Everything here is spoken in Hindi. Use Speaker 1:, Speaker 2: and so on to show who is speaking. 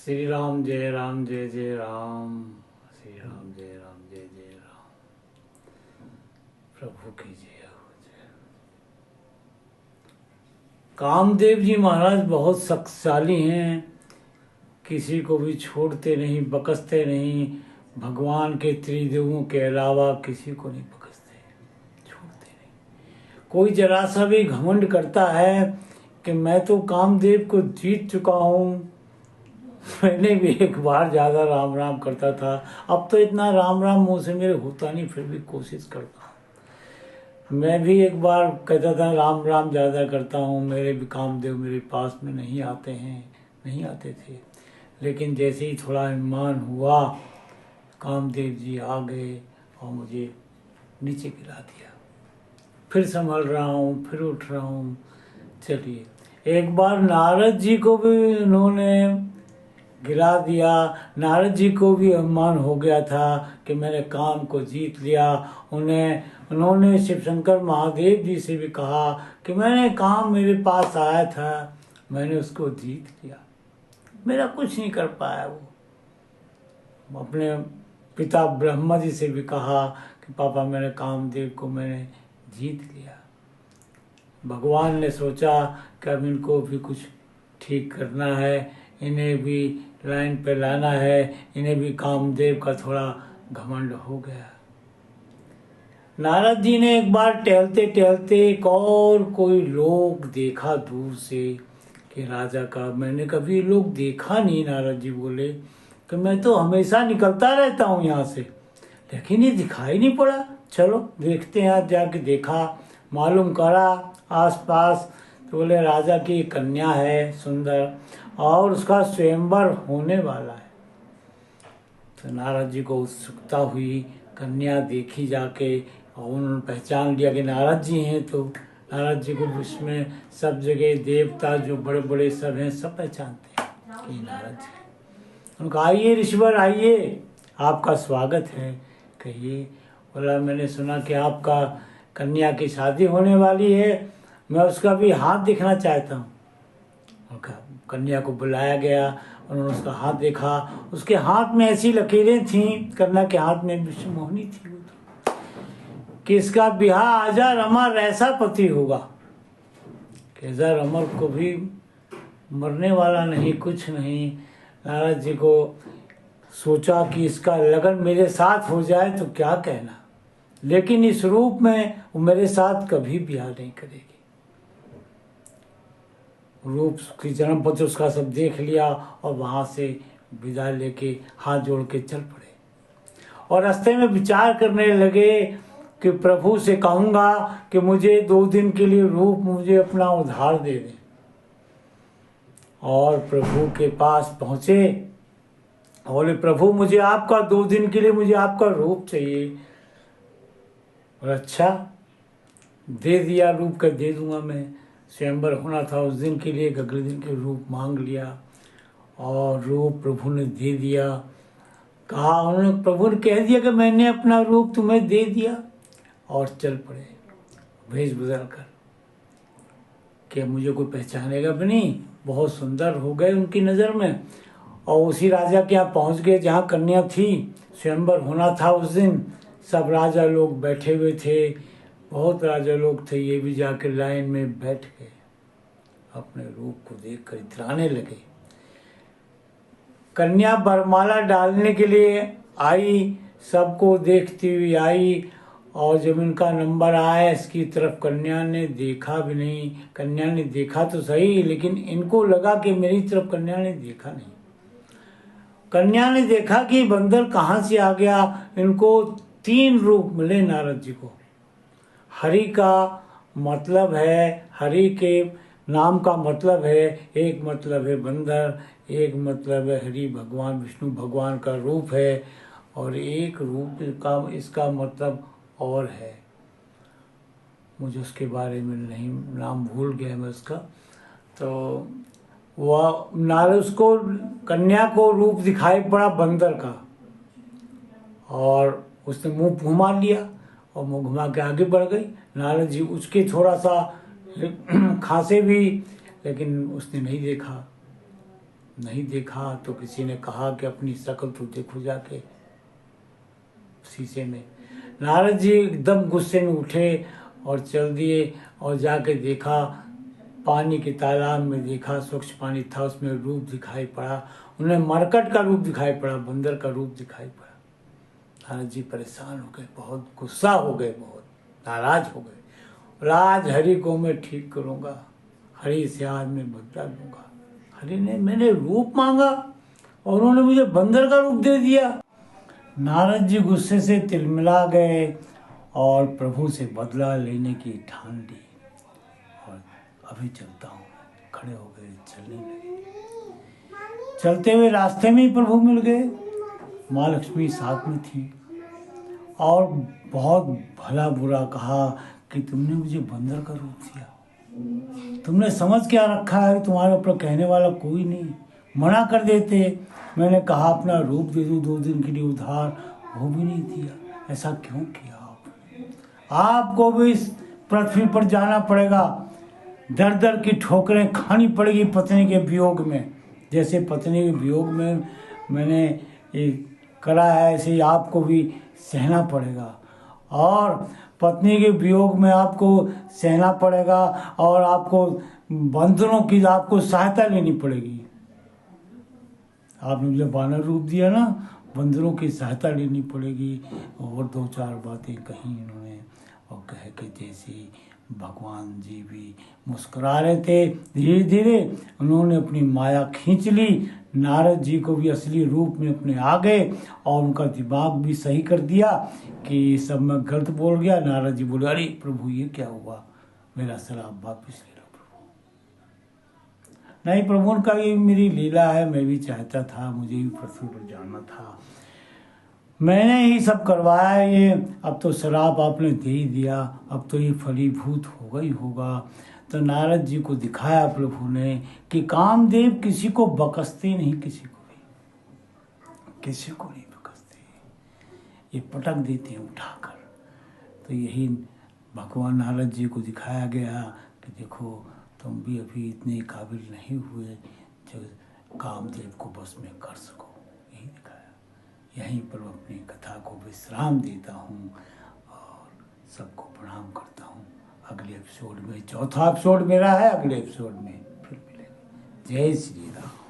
Speaker 1: श्री राम जय जय राम। श्री राम जय जय राम। प्रभु की जय हो जय। कामदेव जी महाराज बहुत शक्तिशाली हैं, किसी को भी छोड़ते नहीं, बकसते नहीं। भगवान के त्रिदेवों के अलावा किसी को नहीं बकसते, छोड़ते नहीं। कोई जरा सा भी घमंड करता है कि मैं तो कामदेव को जीत चुका हूँ। मैंने भी एक बार ज़्यादा राम राम करता था, अब तो इतना राम राम मुँह से मेरे होता नहीं, फिर भी कोशिश करता हूँ। मैं भी एक बार कहता था राम राम ज़्यादा करता हूँ, मेरे भी कामदेव मेरे पास में नहीं आते हैं, नहीं आते थे। लेकिन जैसे ही थोड़ा ईमान हुआ, कामदेव जी आ गए और मुझे नीचे गिरा दिया। फिर संभल रहा हूँ, फिर उठ रहा हूँ। चलिए, एक बार नारद जी को भी उन्होंने गिरा दिया। नारद जी को भी अभिमान हो गया था कि मैंने काम को जीत लिया। उन्होंने शिव शंकर महादेव जी से भी कहा कि मैंने काम मेरे पास आया था, मैंने उसको जीत लिया, मेरा कुछ नहीं कर पाया वो। अपने पिता ब्रह्मा जी से भी कहा कि पापा मैंने कामदेव को मैंने जीत लिया। भगवान ने सोचा कि अब इनको भी कुछ ठीक करना है, इन्हें भी लाइन पे लाना है। इन्हें भी कामदेव का थोड़ा घमंड हो गया। नारद जी ने एक बार टहलते टहलते एक और कोई लोग देखा दूर से कि राजा का। मैंने कभी लोग देखा नहीं। नारद जी बोले कि मैं तो हमेशा निकलता रहता हूँ यहाँ से, लेकिन ये दिखाई नहीं पड़ा। चलो देखते हैं। आज जाके देखा, मालूम करा आसपास, तो बोले राजा की कन्या है सुंदर और उसका स्वयंवर होने वाला है। तो नारद जी को उत्सुकता हुई, कन्या देखी जाके और उन्होंने पहचान लिया कि नारद जी हैं। तो नारद जी को विश्व में सब जगह देवता जो बड़े बड़े सब हैं सब पहचानते हैं कि नारद जी। उनका आइए ऋषिवर आइए, आपका स्वागत है, कहिए। बोला मैंने सुना कि आपका कन्या की शादी होने वाली है, मैं उसका भी हाथ देखना चाहता हूँ। उनका कन्या को बुलाया गया, उन्होंने उसका हाथ देखा। उसके हाथ में ऐसी लकीरें थीं, कन्या के हाथ में विश्वमोहिनी थी वो तो, कि इसका ब्याह आजा अमर ऐसा पति होगा कि अजर अमर को भी मरने वाला नहीं, कुछ नहीं। नारद जी को सोचा कि इसका लगन मेरे साथ हो जाए तो क्या कहना, लेकिन इस रूप में वो मेरे साथ कभी ब्याह नहीं करेगी। रूप की जन्म पत्र उसका सब देख लिया और वहाँ से विदा लेके हाथ जोड़ के चल पड़े। और रास्ते में विचार करने लगे कि प्रभु से कहूँगा कि मुझे 2 दिन के लिए रूप मुझे अपना उधार दे दें। और प्रभु के पास पहुँचे, बोले प्रभु मुझे आपका 2 दिन के लिए मुझे आपका रूप चाहिए। और अच्छा, दे दिया, रूप कर दे दूंगा मैं। स्वयंवर होना था उस दिन के लिए, अगले दिन के रूप मांग लिया और रूप प्रभु ने दे दिया। कहा उन्होंने, प्रभु ने कह दिया कि मैंने अपना रूप तुम्हें दे दिया, और चल पड़े भेष बदल कर कि मुझे कोई पहचानेगा भी नहीं। बहुत सुंदर हो गए उनकी नज़र में। और उसी राजा के यहाँ पहुँच गए जहाँ कन्या थी, स्वयंवर होना था उस दिन। सब राजा लोग बैठे हुए थे, बहुत राजा लोग थे, ये भी जाकर लाइन में बैठ गए। अपने रूप को देखकर इतराने लगे। कन्या वरमाला डालने के लिए आई, सबको देखती हुई आई। और जब इनका नंबर आया, इसकी तरफ कन्या ने देखा भी नहीं। कन्या ने देखा तो सही, लेकिन इनको लगा कि मेरी तरफ कन्या ने देखा नहीं। कन्या ने देखा कि बंदर कहाँ से आ गया। इनको 3 रूप मिले नारद जी को। हरि का मतलब है, हरि के नाम का मतलब है, एक मतलब है बंदर, एक मतलब है हरि भगवान विष्णु भगवान का रूप है, और एक रूप का इसका मतलब और है, मुझे उसके बारे में नहीं, नाम भूल गया मैं उसका। तो वह नारद उसको, कन्या को रूप दिखाई पड़ा बंदर का, और उसने मुंह घुमा लिया और मुंह घुमा के आगे बढ़ गई। नारद जी उसके थोड़ा सा खांसे भी, लेकिन उसने नहीं देखा। नहीं देखा तो किसी ने कहा कि अपनी शक्ल तो देखो जाके शीशे में। नारद जी एकदम गुस्से में उठे और चल दिए और जाके देखा, पानी के तालाब में देखा, स्वच्छ पानी था, उसमें रूप दिखाई पड़ा। उन्हें मरकट का रूप दिखाई पड़ा, बंदर का रूप दिखाई पड़ा। नारद जी परेशान हो गए, बहुत गुस्सा हो गए, बहुत नाराज हो गए। आज हरि को मैं ठीक करूँगा, हरि से आज मैं बदला लूँगा। हरि ने, मैंने रूप मांगा और उन्होंने मुझे बंदर का रूप दे दिया। नारद जी गुस्से से तिलमिला गए और प्रभु से बदला लेने की ठान ली। और अभी चलता हूँ, खड़े हो गए, चलने लगे। चलते हुए रास्ते में ही प्रभु मिल गए। माँ लक्ष्मी साथ में थी और बहुत भला बुरा कहा कि तुमने मुझे बंदर का रूप दिया, तुमने समझ क्या रखा है, तुम्हारे ऊपर कहने वाला कोई नहीं, मना कर देते। मैंने कहा अपना रूप दे दो 2 दिन के लिए उधार, वो भी नहीं दिया। ऐसा क्यों किया आपको भी इस पृथ्वी पर जाना पड़ेगा, दर दर की ठोकरें खानी पड़ेगी पत्नी के वियोग में। जैसे पत्नी के वियोग में मैंने ये करा है, ऐसे ही आपको भी सहना पड़ेगा और पत्नी के वियोग में आपको सहना पड़ेगा और आपको बंधनों की आपको सहायता लेनी पड़ेगी। आपने मुझे वानर रूप दिया ना, बंदरों की सहायता लेनी पड़ेगी। और 2-4 बातें कही इन्होंने और कह के जैसे भगवान जी भी मुस्कुरा रहे थे, धीरे धीरे उन्होंने अपनी माया खींच ली। नारद जी को भी असली रूप में अपने आ गए और उनका दिमाग भी सही कर दिया कि सब मैं गलत बोल गया। नारद जी बोले, अरे प्रभु ये क्या हुआ, मेरा शराब वापिस ले लो प्रभु। नहीं प्रभु, उनका ये मेरी लीला है, मैं भी चाहता था, मुझे भी पृथ्वी पर जाना था, मैंने ही सब करवाया ये, अब तो शराब आपने दे ही दिया, अब तो ये फलीभूत होगा ही होगा। तो नारद जी को दिखाया प्रभु ने कि कामदेव किसी को बकसते नहीं, किसी को नहीं बकसते, ये पटक देते हैं उठाकर। तो यही भगवान नारद जी को दिखाया गया कि देखो तुम भी अभी इतने काबिल नहीं हुए जो कामदेव को बस में कर सको, यही दिखाया। यहीं पर अपनी कथा को विश्राम देता हूँ और सबको प्रणाम करता हूँ। अगले एपिसोड में, चौथा एपिसोड मेरा है, अगले एपिसोड में फिर मिलेंगे। जय श्री राम।